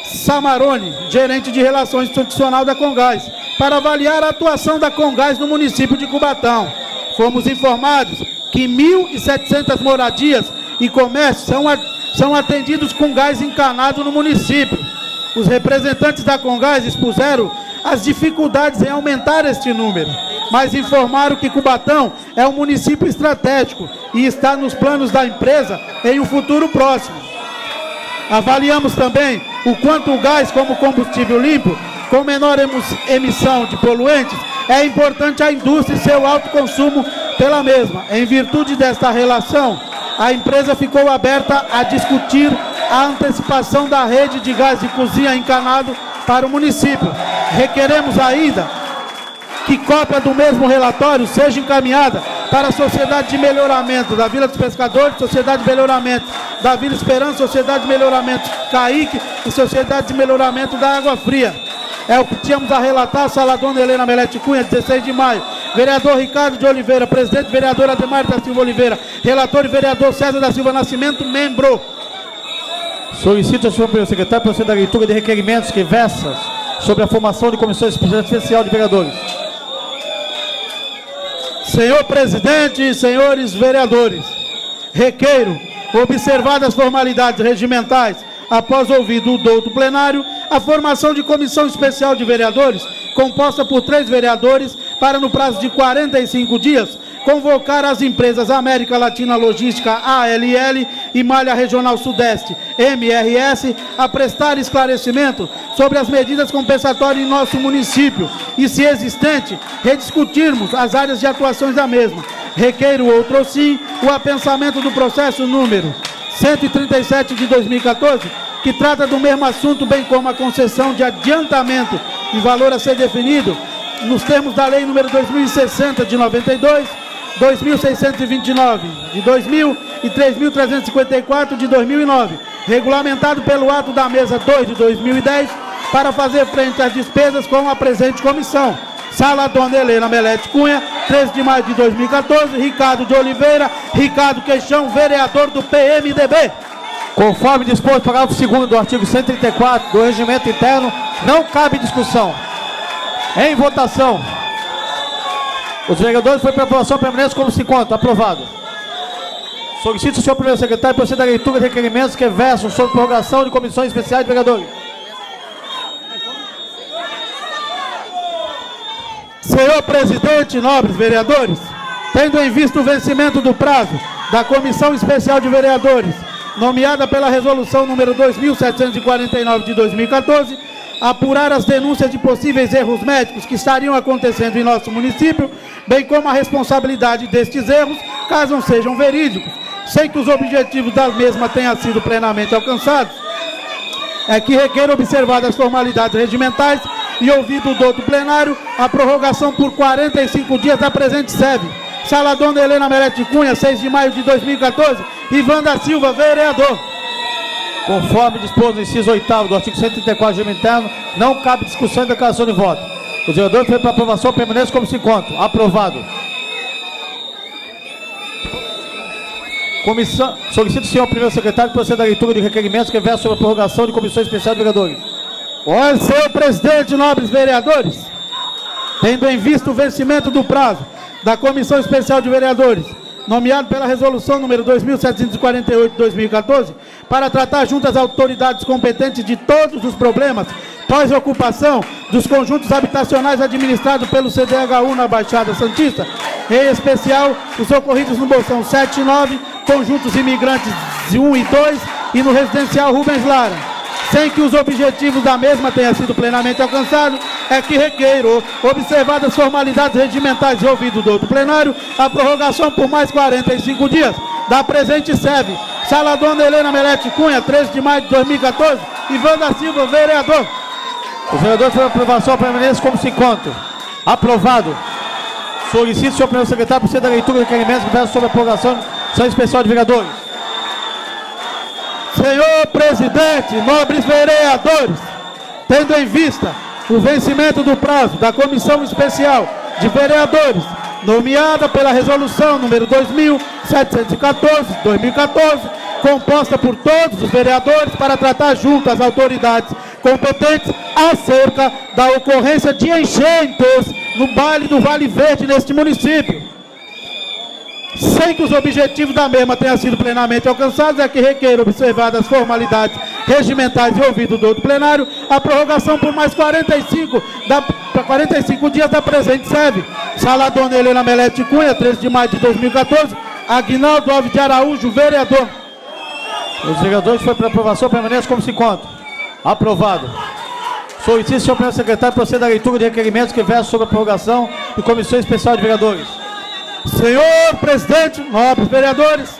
Samarone, gerente de Relações Institucionais da Congás, para avaliar a atuação da Congás no município de Cubatão. Fomos informados que 1.700 moradias e comércios são atendidos com gás encanado no município. Os representantes da Congás expuseram as dificuldades em aumentar este número, mas informaram que Cubatão é um município estratégico e está nos planos da empresa em um futuro próximo. Avaliamos também o quanto o gás como combustível limpo, com menor emissão de poluentes, é importante à indústria e seu alto consumo pela mesma. Em virtude desta relação, a empresa ficou aberta a discutir a antecipação da rede de gás de cozinha encanado para o município. Requeremos ainda que cópia do mesmo relatório seja encaminhada para a Sociedade de Melhoramento da Vila dos Pescadores, Sociedade de Melhoramento da Vila Esperança, Sociedade de Melhoramento Caique e Sociedade de Melhoramento da Água Fria. É o que tínhamos a relatar. Sala Dona Helena Melete Cunha, 16 de maio. Vereador Ricardo de Oliveira, presidente, vereador Ademar da Silva Oliveira, relator e vereador César da Silva Nascimento, membro. Solicito ao senhor secretário proceder à leitura de requerimentos que versam sobre a formação de comissão especial de vereadores. Senhor presidente e senhores vereadores, requeiro, observadas as formalidades regimentais, após ouvido o douto plenário, a formação de comissão especial de vereadores, composta por 3 vereadores, para no prazo de 45 dias, convocar as empresas América Latina Logística, ALL, e Malha Regional Sudeste, MRS, a prestar esclarecimento sobre as medidas compensatórias em nosso município e, se existente, rediscutirmos as áreas de atuações da mesma. Requeiro outro sim o apensamento do processo número 137 de 2014, que trata do mesmo assunto, bem como a concessão de adiantamento de valor a ser definido nos termos da Lei número 2060 de 92, 2629 de 2000 e 3354 de 2009, regulamentado pelo ato da mesa 2 de 2010, para fazer frente às despesas com a presente comissão. Sala Dona Helena Melete Cunha, 13 de maio de 2014, Ricardo de Oliveira, Ricardo Queixão, vereador do PMDB. Conforme disposto parágrafo 2º do artigo 134 do Regimento Interno, não cabe discussão. Em votação. Os vereadores foram para aprovação permanente como se conta. Aprovado. Solicito ao senhor primeiro secretário proceder à leitura de requerimentos que versam sobre prorrogação de comissões especiais de vereadores. Senhor presidente, nobres vereadores, tendo em vista o vencimento do prazo da Comissão Especial de Vereadores, nomeada pela Resolução número 2749 de 2014, apurar as denúncias de possíveis erros médicos que estariam acontecendo em nosso município, bem como a responsabilidade destes erros, caso não sejam verídicos, sem que os objetivos das mesmas tenham sido plenamente alcançados, é que requer observar as formalidades regimentais e ouvido o douto plenário, a prorrogação por 45 dias da presente SEB. Sala Dona Helena Melete Cunha, 6 de maio de 2014, Ivan da Silva, vereador. Conforme disposto no inciso 8º do artigo 134 do Regimento Interno, não cabe discussão e declaração de voto. Os vereadores foram para aprovação permanente como se encontram. Aprovado. Comissão. Solicito o senhor primeiro secretário proceder à leitura de requerimentos que versam sobre a prorrogação de comissão especial de vereadores. Olha, senhor presidente, nobres vereadores, tendo em vista o vencimento do prazo da Comissão Especial de Vereadores, nomeado pela Resolução número 2748 de 2014, para tratar junto às autoridades competentes de todos os problemas pós-ocupação dos conjuntos habitacionais administrados pelo CDHU na Baixada Santista, em especial os ocorridos no Bolsão 7 e 9, conjuntos imigrantes 1 e 2 e no residencial Rubens Lara. Sem que os objetivos da mesma tenham sido plenamente alcançados, é que requeiro, observadas as formalidades regimentais e ouvido do outro plenário, a prorrogação por mais 45 dias da presente SEB. Sala Dona Helena Melete Cunha, 13 de maio de 2014, Ivan da Silva, vereador. Os vereadores foram para aprovação permanente como se encontram. Aprovado. Solicito, senhor primeiro secretário, proceder à leitura de requerimentos que versam sobre a prorrogação de comissão especial de vereadores. Senhor presidente, nobres vereadores, tendo em vista o vencimento do prazo da Comissão Especial de Vereadores, nomeada pela Resolução número 2714 de 2014, composta por todos os vereadores para tratar junto às autoridades competentes acerca da ocorrência de enchentes no Baile do Vale Verde neste município. sem que os objetivos da mesma tenham sido plenamente alcançados, é que requer, observadas as formalidades regimentais e ouvido do outro plenário, a prorrogação por mais 45 dias da presente sede. Sala Dona Helena Melete Cunha, 13 de maio de 2014, Aguinaldo Alves de Araújo, vereador. Os vereadores foi para aprovação, permanece como se encontra. Aprovado. Solicito, senhor primeiro secretário, proceda à leitura de requerimentos que versam sobre a prorrogação de Comissão Especial de Vereadores. Senhor presidente, nobres vereadores,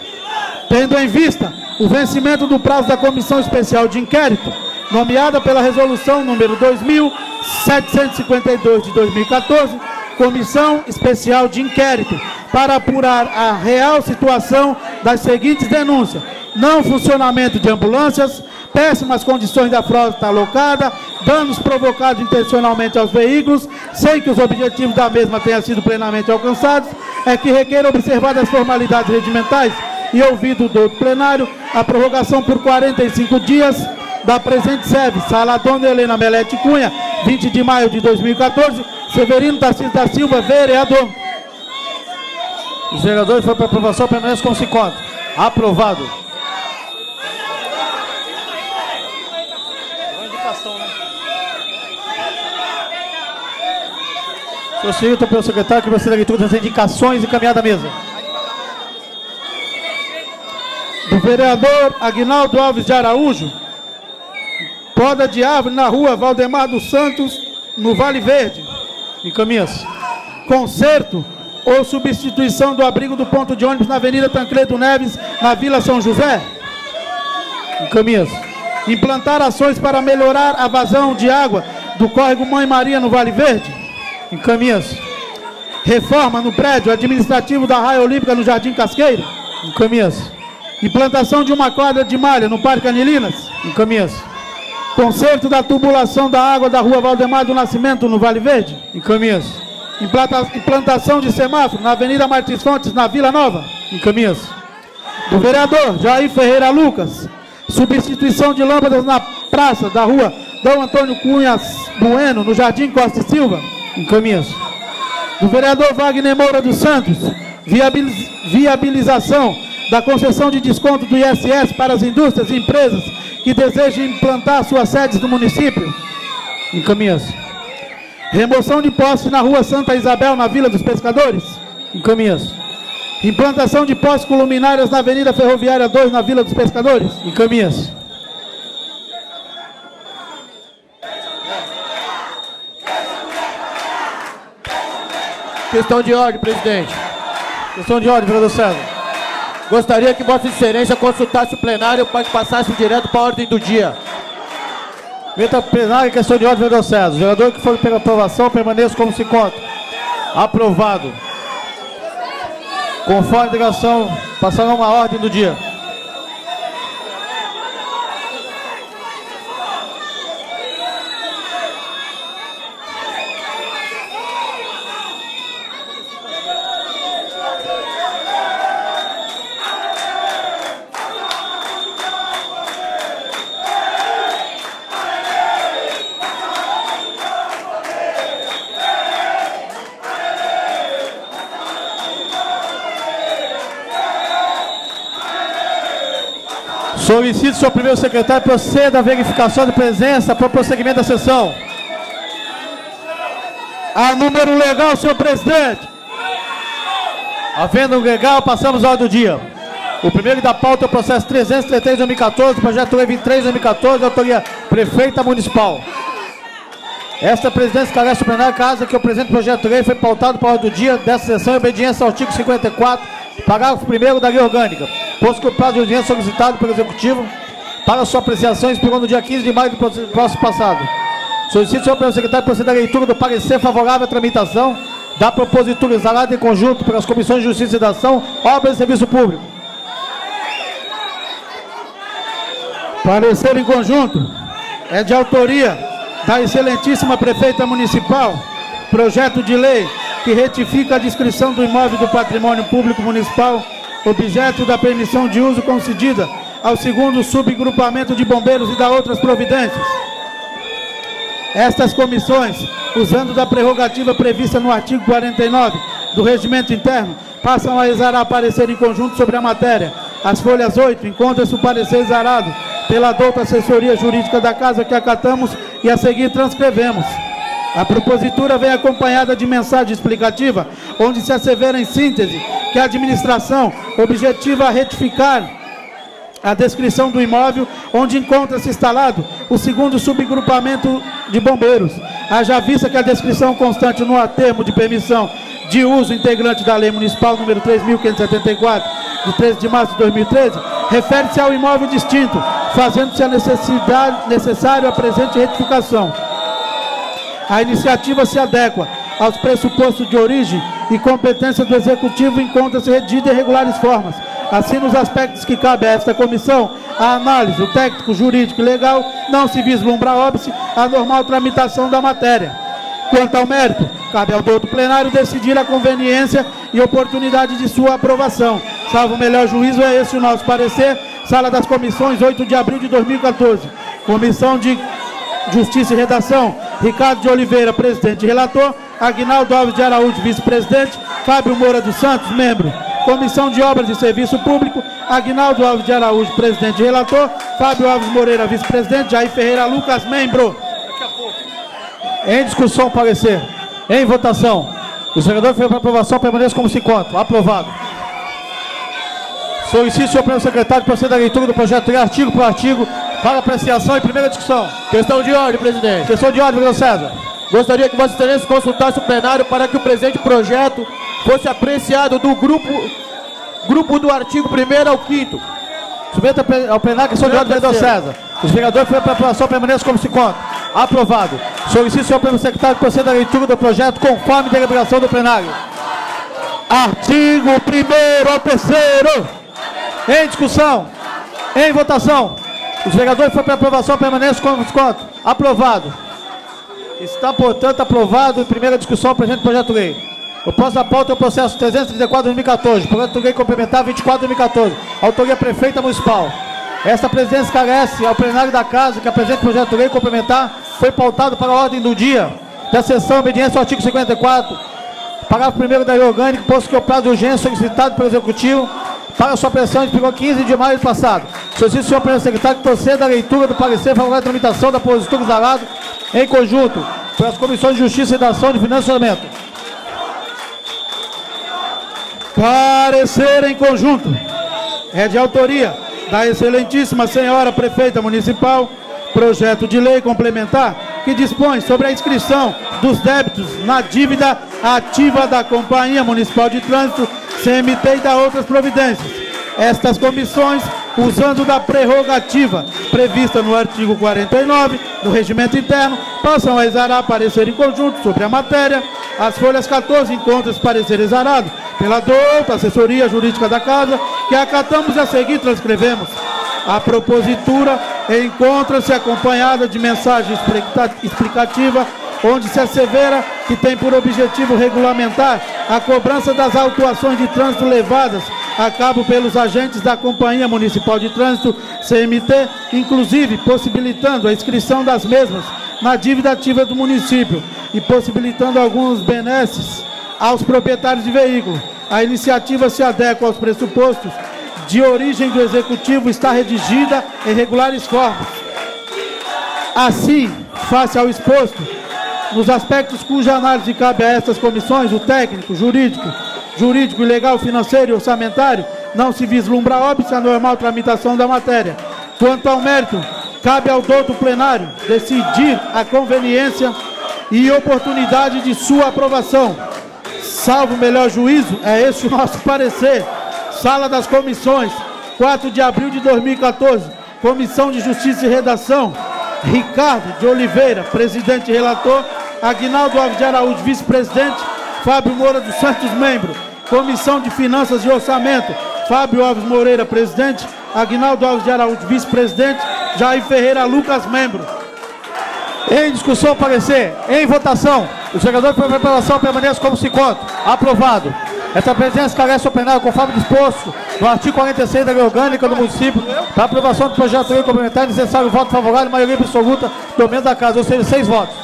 tendo em vista o vencimento do prazo da Comissão Especial de Inquérito, nomeada pela Resolução número 2752 de 2014, Comissão Especial de Inquérito, para apurar a real situação das seguintes denúncias: não funcionamento de ambulâncias, péssimas condições da frota alocada, danos provocados intencionalmente aos veículos, sem que os objetivos da mesma tenham sido plenamente alcançados, é que requer observadas as formalidades regimentais e ouvido do plenário, a prorrogação por 45 dias da presente sede. Sala Dona Helena Melete Cunha, 20 de maio de 2014, Severino Tarcísio da Silva, vereador. Os vereadores foram para aprovação, permanece como se encontra. Aprovado. Solicito pelo secretário que proceda a leitura das indicações encaminhada à mesa. Do vereador Aguinaldo Alves de Araújo, poda de árvore na rua Valdemar dos Santos, no Vale Verde. Encaminha-se. Conserto ou substituição do abrigo do ponto de ônibus na Avenida Tancredo Neves, na Vila São José. Encaminha-se. Implantar ações para melhorar a vazão de água do córrego Mãe Maria no Vale Verde. Encaminha-se. Reforma no prédio administrativo da Raia Olímpica no Jardim Casqueiro. Encaminha-se. Implantação de uma quadra de malha no Parque Anilinas. Encaminha-se. Conserto da tubulação da água da rua Valdemar do Nascimento no Vale Verde. Encaminha-se. Implantação de semáforo na Avenida Martins Fontes, na Vila Nova. Encaminha-se. Do vereador Jair Ferreira Lucas, substituição de lâmpadas na praça da rua Dom Antônio Cunha Bueno, no Jardim Costa e Silva. Encaminha-se. Do vereador Wagner Moura dos Santos, viabilização da concessão de desconto do ISS para as indústrias e empresas que desejam implantar suas sedes no município. Encaminha-se. Remoção de postes na rua Santa Isabel, na Vila dos Pescadores. Encaminha-se. Implantação de postes com luminárias na Avenida Ferroviária 2, na Vila dos Pescadores. Encaminha-se. Questão de ordem, presidente. Questão de ordem, vereador César. Gostaria que Vossa Excelência consultasse o plenário para que passasse direto para a ordem do dia. Meta plenária, questão de ordem, vereador César. O vereador que for pela aprovação permaneça como se encontra. Aprovado. Conforme a delegação, passará uma ordem do dia. Solicito, senhor primeiro secretário, proceda à verificação de presença para o prosseguimento da sessão. A número legal, senhor presidente. Havendo um legal, passamos à ordem do dia. O primeiro da pauta é o processo 333/2014, projeto lei 23/2014, de autoria prefeita municipal. Esta presidência esclarece o plenário caso que o presente projeto de lei foi pautado para a ordem do dia desta sessão em obediência ao artigo 54, parágrafo 1º da lei orgânica, posto que o prazo de audiência solicitado pelo Executivo para sua apreciação expirou no dia 15 de maio do próximo passado. Solicito, senhor primeiro secretário, proceder à leitura do parecer favorável à tramitação da propositura exalada em conjunto pelas Comissões de Justiça e Cidadão, Obras e Serviço Público. Parecer em conjunto é de autoria da excelentíssima prefeita municipal, projeto de lei que retifica a descrição do imóvel do patrimônio público municipal, objeto da permissão de uso concedida ao 2º subgrupamento de bombeiros e da outras providências. Estas comissões, usando da prerrogativa prevista no artigo 49 do Regimento Interno, passam a exarar parecer em conjunto sobre a matéria. As folhas 8, encontra-se o parecer exarado pela douta assessoria jurídica da Casa, que acatamos e a seguir transcrevemos. A propositura vem acompanhada de mensagem explicativa, onde se assevera em síntese que a administração objetiva a retificar a descrição do imóvel onde encontra-se instalado o segundo subgrupamento de bombeiros, haja vista que a descrição constante no termo de permissão de uso integrante da Lei Municipal número 3.574, de 13 de março de 2013, refere-se ao imóvel distinto, fazendo-se a necessário a presente retificação. A iniciativa se adequa aos pressupostos de origem e competência do Executivo, encontra-se redigida em regulares formas. Assim, nos aspectos que cabe a esta comissão, a análise, o técnico, jurídico e legal, não se vislumbra óbice a normal tramitação da matéria. Quanto ao mérito, cabe ao douto plenário decidir a conveniência e oportunidade de sua aprovação. Salvo o melhor juízo, é esse o nosso parecer. Sala das Comissões, 8 de abril de 2014. Comissão de Justiça e Redação, Ricardo de Oliveira, presidente e relator. Aguinaldo Alves de Araújo, vice-presidente. Fábio Moura dos Santos, membro. Comissão de Obras e Serviço Público, Aguinaldo Alves de Araújo, presidente e relator. Fábio Alves Moreira, vice-presidente. Jair Ferreira Lucas, membro. Em discussão, parecer. Em votação. O vereador foi para aprovação, permaneça como se encontra. Aprovado. Solicito, senhor pleno secretário, que proceda à leitura do projeto de lei, artigo por artigo, para apreciação e primeira discussão. Questão de ordem, presidente. Questão de ordem, vereador César. Gostaria que Vossa Excelência consultasse o plenário para que o presente projeto fosse apreciado do grupo do artigo 1º ao 5º. Submeta ao plenário a questão de ordem, vereador César. Os vereadores foram para aprovação, permaneça como se encontra. Aprovado. Solicito, senhor pleno secretário, que proceda à leitura do projeto conforme deliberação do plenário. Artigo 1º ao 3º. Em discussão. Em votação. Os vereadores foram para aprovação, permaneça como se encontra. Aprovado. Está, portanto, aprovado em primeira discussão o presente projeto de lei. O próximo da pauta é o processo 334/2014, projeto de lei complementar 24/2014, autoria prefeita municipal. Esta presidência esclarece ao plenário da Casa que a presente projeto de lei complementar foi pautado para a ordem do dia da sessão em obediência ao artigo 54, parágrafo 1º da lei orgânica, posto que o prazo de urgência solicitado pelo Executivo para sua pressão expirou 15 de maio do passado. Solicito, senhor pleno secretário, que proceda à leitura do parecer favorável à tramitação da propositura exarada em conjunto pelas Comissões de Justiça e Redação de Finanças e Orçamento. Parecer em conjunto. É de autoria da excelentíssima senhora prefeita municipal, projeto de lei complementar que dispõe sobre a inscrição dos débitos na dívida ativa da Companhia Municipal de Trânsito, CMT, e da outras providências. Estas comissões, usando da prerrogativa prevista no artigo 49 do Regimento Interno, passam a exarar parecer em conjunto sobre a matéria. As folhas 14 encontram-se parecer exarado pela douta assessoria jurídica da Casa, que acatamos e a seguir transcrevemos. A propositura encontra-se acompanhada de mensagem explicativa, onde se assevera que tem por objetivo regulamentar a cobrança das autuações de trânsito levadas a cabo pelos agentes da Companhia Municipal de Trânsito, CMT, inclusive possibilitando a inscrição das mesmas na dívida ativa do município e possibilitando alguns benesses aos proprietários de veículo. A iniciativa se adequa aos pressupostos de origem do Executivo, está redigida em regulares formas. Assim, face ao exposto, nos aspectos cuja análise cabe a estas comissões, o técnico, jurídico, legal, financeiro e orçamentário, não se vislumbra óbice a normal tramitação da matéria. Quanto ao mérito, cabe ao douto plenário decidir a conveniência e oportunidade de sua aprovação. Salvo o melhor juízo, é esse o nosso parecer. Sala das Comissões, 4 de abril de 2014, Comissão de Justiça e Redação, Ricardo de Oliveira, presidente e relator. Aguinaldo Alves de Araújo, vice-presidente. Fábio Moura dos Santos, membro. Comissão de Finanças e Orçamento, Fábio Alves Moreira, presidente. Aguinaldo Alves de Araújo, vice-presidente. Jair Ferreira Lucas, membro. Em discussão, parecer. Em votação. Os vereadores para aprovação permaneçam como se encontram. Aprovado. Esta presidência esclarece ao plenário, conforme disposto no artigo 46 da lei orgânica do município, para aprovação do projeto de lei complementar, é necessário voto favorável, maioria absoluta do membro da Casa, ou seja, 6 votos.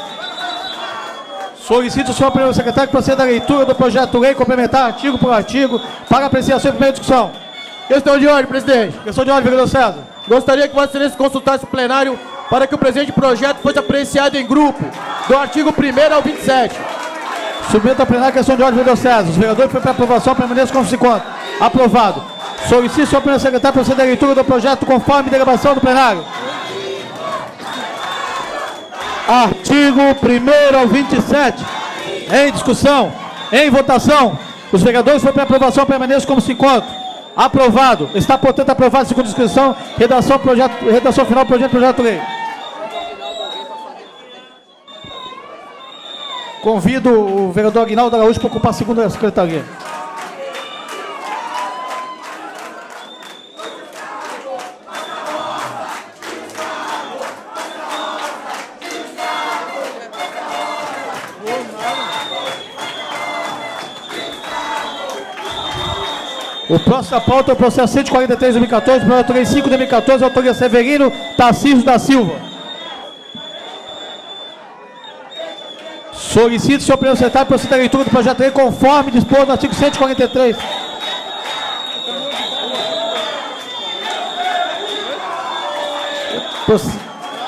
Solicito o senhor primeiro secretário que proceda à leitura do projeto de lei complementar artigo por artigo para apreciação e primeira discussão. Questão de ordem, presidente. Questão de ordem, vereador César. Gostaria que Vossa Excelência consultasse o plenário para que o presente projeto fosse apreciado em grupo, do artigo 1º ao 27. Submeto a plenária a questão de ordem, vereador César. Os vereadores foi para aprovação, permaneçam como se encontra. Aprovado. Solicito o senhor primeiro secretário proceder à leitura do projeto conforme deliberação do plenário. Artigo 1º ao 27. Em discussão, em votação, os vereadores foi para aprovação, permaneçam como se encontram. Aprovado. Está, portanto, aprovado a segunda inscrição, redação final do projeto de lei. Convido o vereador Aguinaldo Araújo para ocupar a segunda secretaria. O próximo da pauta é o processo 143 de 2014, projeto de lei 5 de 2014, autoria Severino Tarcísio da Silva. Solicito o senhor primeiro secretário proceder à leitura do projeto de lei conforme disposto no artigo 143.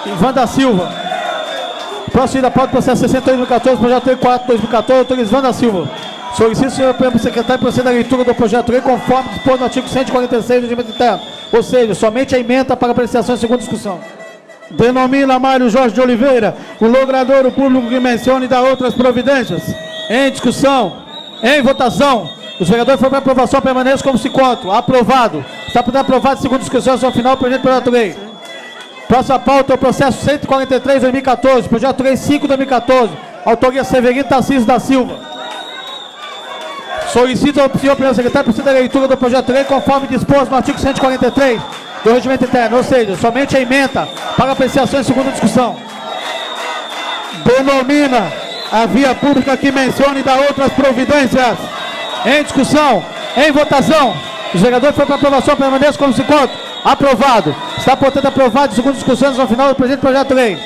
Ivan da Silva. Próximo da pauta, processo 68 de 2014, projeto de lei 4 de 2014, autoria Ivan da Silva. Solicito o senhor primeiro secretário proceder à leitura do projeto de lei conforme disposto no artigo 146 do regimento interno, ou seja, somente a emenda para apreciação e segunda discussão. Denomina Mário Jorge de Oliveira o logradouro público que mencione e dá outras providências. Em discussão, em votação, os vereadores foram para aprovação, permaneçam como se encontram. Aprovado. Está por aprovado, segunda discussão, ao final, o projeto de projeto de lei. Próxima pauta é o processo 143 de 2014, projeto de lei 5 de 2014, autoria Severino Tarcísio da Silva. Solicito ao senhor primeiro secretário proceder à leitura do projeto de lei conforme disposto no artigo 143 do regimento interno, ou seja, somente a emenda para apreciação e segunda discussão. Denomina a via pública que mencione e dá outras providências. Em discussão, em votação, os vereadores foram para aprovação, permaneçam como se encontram. Aprovado. Está, portanto, aprovado, segundo discussões no final do presente projeto de lei.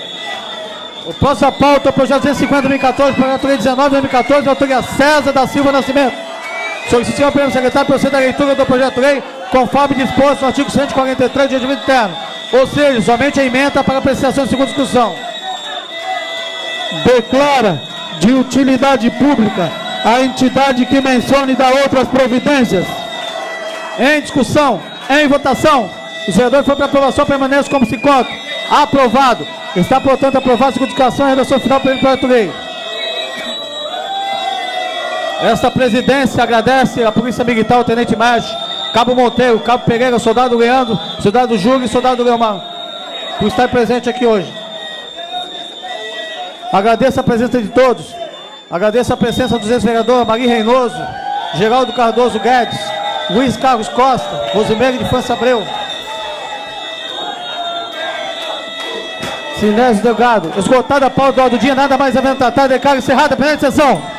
O próximo pauta é o projeto 250 de 2014, projeto de lei 19 de 2014, autoria César da Silva Nascimento. Solicito o senhor primeiro secretário proceder à leitura do projeto de lei conforme disposto no artigo 143 do regimento interno, ou seja, somente a emenda para apreciação e segunda discussão. Declara de utilidade pública a entidade que mencione e dá outras providências. Em discussão, em votação, os vereadores foram para aprovação, permaneçam como se encontram. Aprovado. Está, portanto, aprovado a segunda discussão e redação final do projeto de lei. Esta presidência agradece a Polícia Militar, o Tenente Marchi, Cabo Monteiro, Cabo Pereira, Soldado Leandro, Soldado Júlio e Soldado Leomar, por estar presente aqui hoje. Agradeço a presença de todos. Agradeço a presença dos ex-vereadores Maria Reinoso, Geraldo Cardoso Guedes, Luiz Carlos Costa, Rosimeire de França Abreu, Sinésio Delgado. Esgotada a pauta do dia, nada mais a tratar, declaro encerrada a presente sessão.